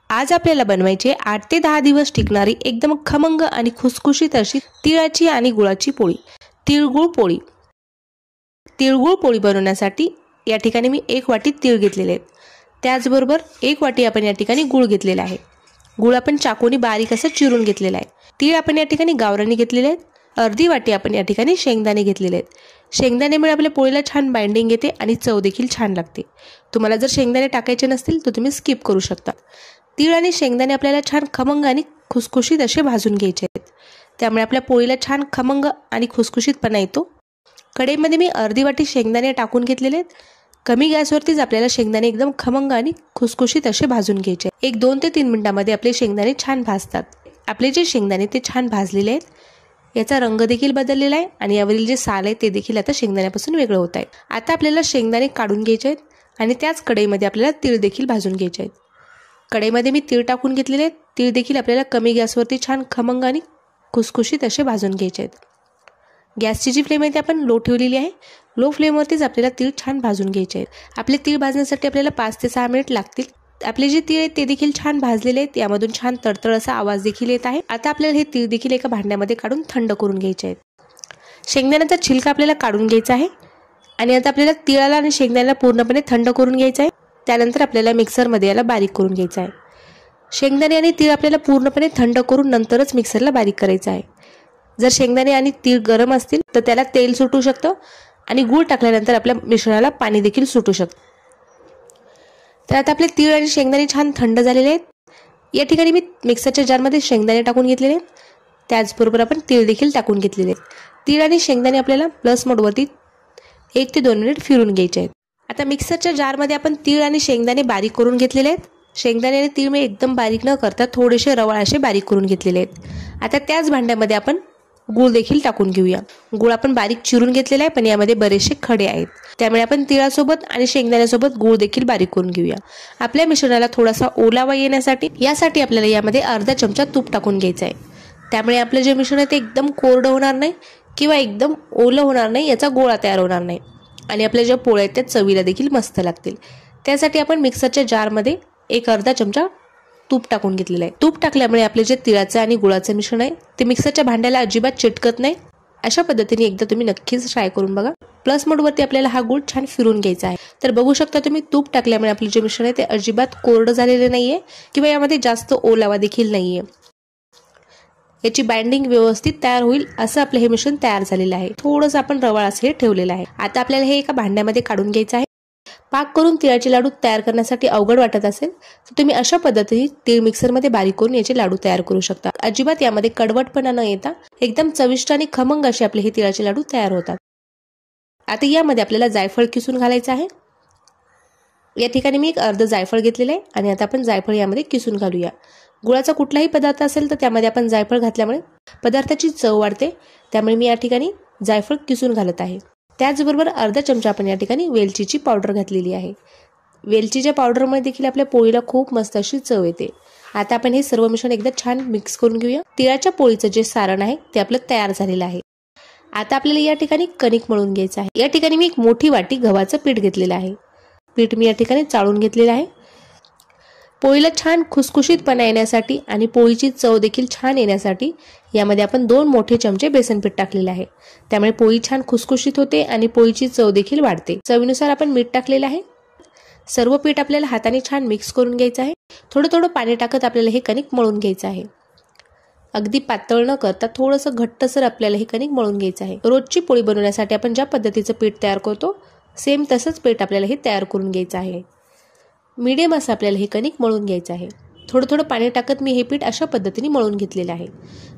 आज आपल्याला बनवायची 8 ते 10 दिवस टिकणारी एकदम खमंग आणि खुसखुशीत अशी तिळाची आणि गुळाची पोळी, तिळगुळ पोळी। तिळगुळ पोळी बनवण्यासाठी या ठिकाणी मी 1 वाटी तीळ घेतलेले आहेत। त्याचबरोबर 1 वाटी आपण या ठिकाणी गुळ घेतलेला आहे। गुळ आपण चाकूने बारीक असं चिरून घेतलेला आहे। तीळ आपण या ठिकाणी गावरानी घेतलेले आहेत। अर्धी वाटी आपण या ठिकाणी शेंगदाणे घेतलेले आहेत। शेंगदाण्यामुळे आपल्या पोळीला छान बाइंडिंग येते आणि चव देखील छान लागते। तुम्हाला जर शेंगदाणे टाकायचे नसतील तर तुम्ही स्किप करू शकता। तीळ आणि शेंगदाणे आपल्याला छान खमंग आणि खुसखुशीत असे भाजून घ्यायचे आहेत। त्यामुळे आपल्या पोळीला छान खमंग आणि खुसखुशीतपणा येतो। कढईमध्ये मी अर्धी वाटी शेंगदाणे टाकून घेतलेले आहेत। कमी गॅसवरतीच आपल्याला शेंगदाणे एकदम खमंग आणि खुसखुशीत असे भाजून घ्यायचे। 1-2 ते 3 मिनिटांमध्ये आपले शेंगदाणे छान भाजतात। आपले जे शेंगदाणे ते छान भाजलेले आहेत। याचा रंग देखील बदललेला आहे आणि यावरील जे साल आहे ते देखील आता शेंगदाण्यापासून वेगळं होत आहे। आता आपल्याला शेंगदाणे काढून घ्यायचे आहेत आणि त्याच कढईमध्ये आपल्याला तीळ देखील भाजून घ्यायचे आहेत। कढईमध्ये मी तीळ टाकून घेतलेले आहेत। तीळ देखील आपल्याला कमी गॅसवरती छान खमंग आणि खुसखुशीत असे भाजून घ्यायचे आहेत। गॅसची जी फ्लेम आहे ती आपण लो ठेवलेली आहे। लो फ्लेमवरतीच आपल्याला तीळ छान भाजून घ्यायचे आहेत। आपले तीळ भाजण्यासाठी आपल्याला 5 ते 6 मिनिट लागतील। आपले जे तीळ आहेत ते देखील छान भाजलेले आहेत। यामधून छान तडतड असा आवाज देखील येत आहे। आता आपल्याला हे तीळ देखील एका भांड्यामध्ये काढून थंड करून घ्यायचे आहेत। शेंगदाण्याचा छिलका आपल्याला काढून घ्यायचा आहे आणि आता आपल्याला तिळाला आणि शेंगदाण्याला पूर्णपणे थंड करून घ्यायचं आहे। त्यानंतर आपल्याला मिक्सरमध्ये याला बारीक करून घ्यायचं आहे। शेंगदाणे आणि तीळ आपल्याला पूर्णपणे थंड करून नंतरच मिक्सरला बारीक करायचं आहे। जर शेंगदाणे आणि तीळ गरम असतील तर त्याला तेल सुटू शकतं आणि गूळ टाकल्यानंतर आपल्या मिश्रणाला पाणी देखील सुटू शकतं। तर आता आपले तीळ आणि शेंगदाणे छान थंड झालेले आहेत। या ठिकाणी मी मिक्सरच्या जारमध्ये शेंगदाणे टाकून घेतलेले आहेत। त्याचबरोबर आपण तीळ देखील टाकून घेतलेले आहेत। तीळ आणि शेंगदाणे आपल्याला प्लस मोडवरती 1 ते 2 मिनिट फिरून घ्यायचे आहेत। आता मिक्सरच्या जारमध्ये आपण तीळ आणि शेंगदाणे बारीक करून घेतलेले आहेत। शेंगदाणे आणि तीळ मी एकदम बारीक न करता थोडेसे रवाळ असे बारीक करून घेतलेले आहेत। आता त्याच भांड्यामध्ये आपण गूळ देखील टाकून घेऊया। गूळ आपण बारीक चिरून घेतलेला आहे पण यामध्ये बरेचसे खडे आहेत। त्यामुळे आपण तिळासोबत आणि शेंगदाण्यासोबत गूळ देखील बारीक करून घेऊया। आपल्या मिश्रणाला थोडासा ओलावा येण्यासाठी यासाठी आपल्याला यामध्ये अर्धा चमचा तूप टाकून घ्यायचं आहे। त्यामुळे आपलं जे मिश्रण आहे ते एकदम कोरडं होणार नाही किंवा एकदम ओलं होणार नाही, याचा गोळा तयार होणार नाही आणि आपल्या ज्या पोळ्या आहेत त्या चवीला देखील मस्त लागतील। त्यासाठी आपण मिक्सरच्या जारमध्ये एक अर्धा चमचा तूप टाकून घेतलेलं आहे। तूप टाकल्यामुळे आपले जे तिळाचं आणि गुळाचं मिश्रण आहे ते मिक्सरच्या भांड्याला अजिबात चिटकत नाही। अशा पद्धतीने एकदा तुम्ही नक्कीच ट्राय करून बघा। प्लस मोडवरती आपल्याला हा गूळ छान फिरून घ्यायचा आहे। तर बघू शकता तुम्ही तूप टाकल्यामुळे आपले जे मिश्रण आहे ते अजिबात कोरडं झालेले नाहीये किंवा यामध्ये जास्त ओलावा देखील नाहीये। याची बाइंडिंग व्यवस्थित तयार होईल असं आपलं हे मिश्रण तयार झालेलं आहे। थोडंसं आपण रवाळ असं ठेवलेलं आहे। आता आपल्याला हे एका भांड्यामध्ये काढून घ्यायचं आहे। पाक करून तिळाचे लाडू तयार करण्यासाठी अवघड वाटत असेल तर तुम्ही अशा पद्धतीने तीळ मिक्सरमध्ये बारीक करून याचे लाडू तयार करू शकता। अजिबात यामध्ये कडवटपणा न येता एकदम चविष्ट आणि खमंग असे आपले हे तिळाचे लाडू तयार होतात। आता यामध्ये आपल्याला जायफळ किसून घालायचं आहे। या ठिकाणी मी एक अर्ध जायफळ घेतलेलं आहे आणि आता आपण जायफळ यामध्ये किसून घालूया। गुळाचा कुठलाही पदार्थ असेल तर त्यामध्ये आपण जायफळ घातल्यामुळे पदार्थाची चव वाढते। त्यामुळे मी या ठिकाणी जायफळ किसून घालत आहे। त्याचबरोबर अर्धा चमचा आपण या ठिकाणी वेलचीची पावडर घातलेली आहे। वेलचीच्या पावडरमुळे देखील आपल्या पोळीला खूप मस्त अशी चव येते। आता आपण हे सर्व मिश्रण एकदा छान मिक्स करून घेऊया। तिळाच्या पोळीचं जे सारण आहे ते आपलं तयार झालेलं आहे। आता आपल्याला या ठिकाणी कणिक मळून घ्यायचं आहे। या ठिकाणी मी एक मोठी वाटी गव्हाचं पीठ घेतलेलं आहे। पीठ मी या ठिकाणी चाळून घेतलेलं आहे। पोळीला छान खुसखुशीतपणा येण्यासाठी आणि पोळीची चव देखील छान येण्यासाठी यामध्ये आपण 2 मोठे चमचे बेसन पीठ टाकलेले आहे। त्यामुळे पोळी छान खुसखुशीत होते आणि पोळीची चव देखील वाढते। चवीनुसार आपण मीठ टाकलेलं आहे। सर्व पीठ आपल्याला हाताने छान मिक्स करून घ्यायचं आहे। थोडं थोडं पाणी टाकत आपल्याला हे कणिक मळून घ्यायचं आहे। अगदी पातळ न करता थोडंसं घट्टसर आपल्याला हे कणिक मळून घ्यायचं आहे। रोजची पोळी बनवण्यासाठी आपण ज्या पद्धतीचं पीठ तयार करतो सेम तसंच पीठ आपल्याला हे तयार करून घ्यायचं आहे। मीडियम असं आपल्याला हे कणिक मळून घ्यायचं आहे। थोडं थोडं पाणी टाकत मी हे पीठ अशा पद्धतीने मळून घेतलेलं आहे।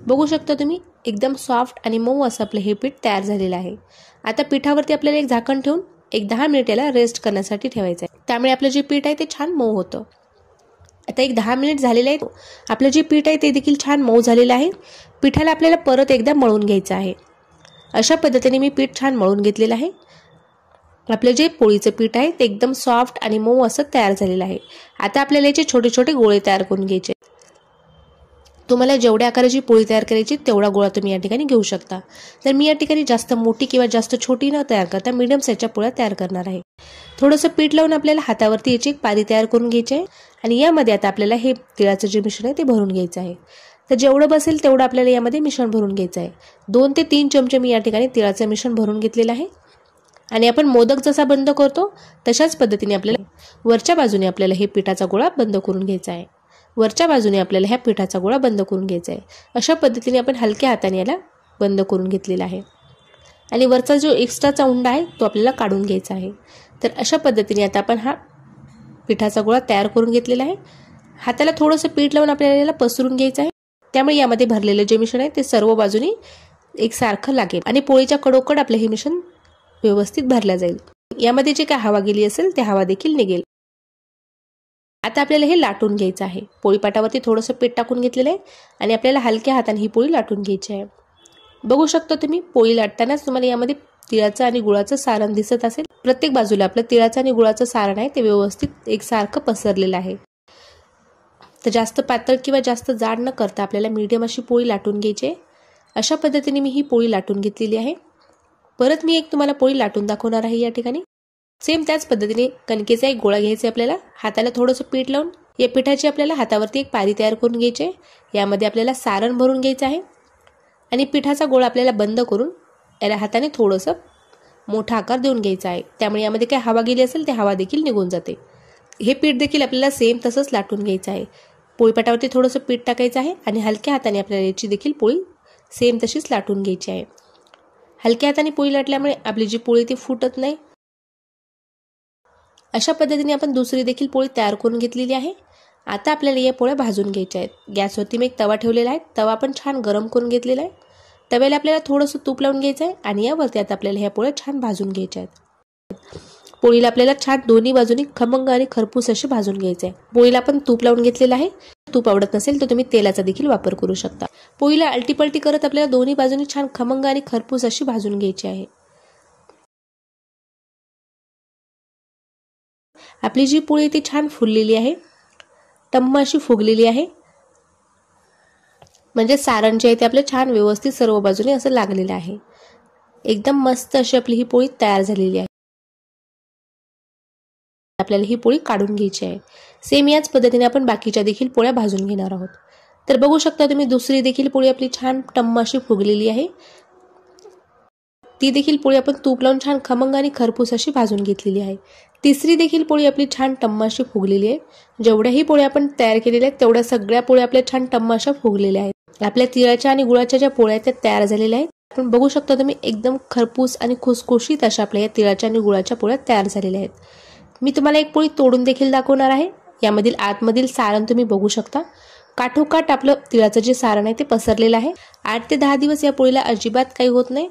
बघू शकता तुम्ही एकदम सॉफ्ट आणि मऊ असं आपलं हे पीठ तयार झालेलं आहे। आता पिठावरती आपल्याला एक झाकण ठेवून एक 10 मिनिट याला रेस्ट करण्यासाठी ठेवायचं आहे। त्यामुळे आपलं जे पीठ आहे ते छान मऊ होतं। आता एक 10 मिनिट झालेले आहेत। आपलं जे पीठ आहे ते देखील छान मऊ झालेलं आहे। पिठाला आपल्याला परत एकदा मळून घ्यायचं आहे। अशा पद्धतीने मी पीठ छान मळून घेतलेलं आहे। आपलं जे पोळीचं पीठ आहे ते एकदम सॉफ्ट आणि मऊ असं तयार झालेलं आहे। आता आपल्याला याचे छोटे छोटे गोळे तयार करून घ्यायचे। तुम्हाला जेवढ्या आकाराची पोळी तयार करायची तेवढा गोळा तुम्ही या ठिकाणी घेऊ शकता. तर मी या ठिकाणी जास्त मोठी किंवा जास्त छोटी न तयार करता मीडियम साईजच्या पोळ्या तयार करणार आहे. थोडंसं पीठ लावून आपल्याला हातावरती याची एक पारी तयार करून घ्यायची आहे आणि यामध्ये आता आपल्याला हे तिळाचं जे मिश्रण आहे ते भरून घ्यायचं आहे. तर जेवढं बसेल तेवढं आपल्याला यामध्ये मिश्रण भरून घ्यायचं आहे. 2 ते 3 चमचे मी या ठिकाणी तिळाचं मिश्रण भरून घेतलेलं आहे आणि आपण मोदक जसा बंद करतो तशाच पद्धतीने आपल्याला वरच्या बाजूने आपल्याला हे पिठाचा गोळा बंद करून घ्यायचा आहे. वरच्या बाजूने आपल्याला ह्या पिठाचा गोळा बंद करून घ्यायचा आहे. अशा पद्धतीने आपण हलक्या हाताने याला बंद करून घेतलेला आहे आणि वरचा जो एक्स्ट्राचा उंडा आहे तो आपल्याला काढून घ्यायचा आहे. तर अशा पद्धतीने आता आपण हा पिठाचा गोळा तयार करून घेतलेला आहे. हाताला थोडंसं पीठ लावून आपल्याला याला पसरून घ्यायचं आहे. त्यामुळे यामध्ये भरलेलं जे मिश्रण आहे ते सर्व बाजूनी एकसारखं लागेल आणि पोळीच्या कडोकड आपलं हे मिश्रण व्यवस्थित भरलं जाईल. यामध्ये जे काय हवा गेली असेल ते हवा देखील निघेल. आता आपल्याला हे लाटून घ्यायचं आहे. पोळीपाटावरती थोडंसं पीठ टाकून घेतलेलं आहे आणि आपल्याला हलक्या हाताने ही पोळी लाटून घ्यायची आहे. बघू शकता तुम्ही पोळी लाटतानाच तुम्हाला यामध्ये तिळाचं आणि गुळाचं सारण दिसत असेल. प्रत्येक बाजूला आपलं तिळाचं आणि गुळाचं सारण आहे ते व्यवस्थित एकसारखं पसरलेलं आहे. तर जास्त पातळ किंवा जास्त जाड न करता आपल्याला मीडियम अशी पोळी लाटून घ्यायची आहे. अशा पद्धतीने मी ही पोळी लाटून घेतलेली आहे. परत मी एक तुम्हाला पोळी लाटून दाखवणार आहे. या ठिकाणी सेम त्याच पद्धतीने कणकेचा एक गोळा घ्यायचा आहे. आपल्याला हाताला थोडंसं पीठ लावून या पिठाची आपल्याला हातावरती एक पारी तयार करून घ्यायची आहे. यामध्ये आपल्याला सारण भरून घ्यायचं आहे आणि पिठाचा गोळा आपल्याला बंद करून याला हाताने थोडंसं मोठा आकार देऊन घ्यायचा आहे. त्यामुळे यामध्ये काय हवा गेली असेल ते हवा देखील निघून जाते. हे पीठ देखील आपल्याला सेम तसंच लाटून घ्यायचं आहे. पोळीपाटावरती थोडंसं पीठ टाकायचं आहे आणि हलक्या हाताने आपल्याला याची देखील पोळी सेम तशीच लाटून घ्यायची आहे. हलक्या हाताने पोळी लाटल्यामुळे आपली जी पोळी ती फुटत नाही. अशा पद्धतीने आपण दुसरी देखील पोळी तयार करून घेतलेली आहे. आता आपल्याला या पोळ्या भाजून घ्यायच्या आहेत. गॅसवरती मी एक तवा ठेवलेला आहे. तवा आपण छान गरम करून घेतलेला आहे. तव्याला आपल्याला थोडंसं तूप लावून घ्यायचं आहे आणि यावरती आता आपल्याला ह्या पोळ्या छान भाजून घ्यायच्या आहेत. पोळीला आपल्याला छान दोन्ही बाजूनी खमंग आणि खरपूस असे भाजून घ्यायचे आहे. पोळीला आपण तूप लावून घेतलेलं आहे. तूप आवडत नसेल तर तुम्ही तेलाचा देखील वापर करू शकता. पोळीला अलटीपलटी करत आपल्याला दोन्ही बाजूनी छान खमंग आणि खरपूस अशी भाजून घ्यायची आहे. आपली जी पोळी ती छान फुललेली आहे, टम्म अशी फुगलेली आहे. म्हणजे सारण जे आहे ते आपलं छान व्यवस्थित सर्व बाजूने असं लागलेलं आहे. एकदम मस्त अशी आपली ही पोळी तयार झालेली आहे. आपल्याला ही पोळी काढून घ्यायची आहे. सेम याच पद्धतीने आपण बाकीच्या देखील पोळ्या भाजून घेणार आहोत. तर बघू शकता तुम्ही दुसरी देखील पोळी आपली छान टम्म अशी फुगलेली आहे. ती देखील पोळी आपण तूप लावून छान खमंग आणि खरपूस अशी भाजून घेतलेली आहे. तिसरी देखील पोळी आपली छान टम्म अशी फुगलेली आहे. जेवढ्याही पोळ्या आपण तयार केलेल्या आहेत तेवढ्या सगळ्या पोळ्या आपल्या छान टम्म अशा फुगलेल्या आहेत. आपल्या तिळाच्या आणि गुळाच्या ज्या पोळ्या त्या तयार झालेल्या आहेत. आपण बघू शकता तुम्ही एकदम खरपूस आणि खुसखुशीत अशा आपल्या या तिळाच्या आणि गुळाच्या पोळ्या तयार झालेल्या आहेत. मी तुम्हाला एक पोळी तोडून देखील दाखवणार आहे. यामधील आतमधील सारण तुम्ही बघू शकता. काठोकाठ आपलं तिळाचं जे सारण आहे ते पसरलेलं आहे. 8 ते 10 दिवस या पोळीला अजिबात काही होत नाही.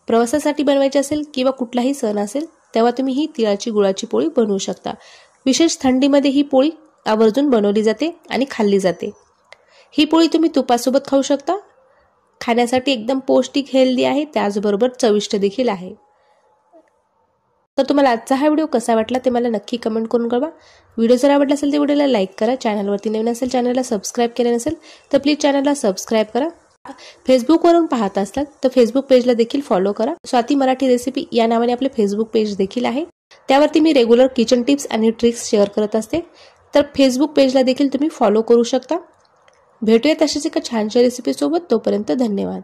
प्रवासासाठी बनवायची असेल किंवा कुठलाही सण असेल तेव्हा तुम्ही ही तिळाची गुळाची पोळी बनवू शकता. विशेष थंडीमध्ये ही पोळी आवर्जून बनवली जाते आणि खाल्ली जाते. ही पोळी तुम्ही तुपासोबत खाऊ शकता. खाण्यासाठी एकदम पौष्टिक, हेल्दी आहे, त्याचबरोबर चविष्ट देखील आहे. तर तुम्हाला आजचा हा व्हिडिओ कसा वाटला ते मला नक्की कमेंट करून कळवा. व्हिडिओ जर आवडला असेल तर व्हिडिओला लाईक करा. चॅनलवरती नवीन असेल, चॅनलला सबस्क्राईब केलं नसेल तर प्लीज चॅनलला सबस्क्राईब करा. फेसबुकवरून पाहत असलात तर फेसबुक पेजला देखील फॉलो करा. स्वाती मराठी रेसिपी या नावाने आपले फेसबुक पेज देखील आहे. त्यावरती मी रेग्युलर किचन टिप्स आणि ट्रिक्स शेअर करत असते. तर फेसबुक पेजला देखील तुम्ही फॉलो करू शकता. भेटूया तशाच एका छानशा रेसिपीसोबत. तोपर्यंत धन्यवाद.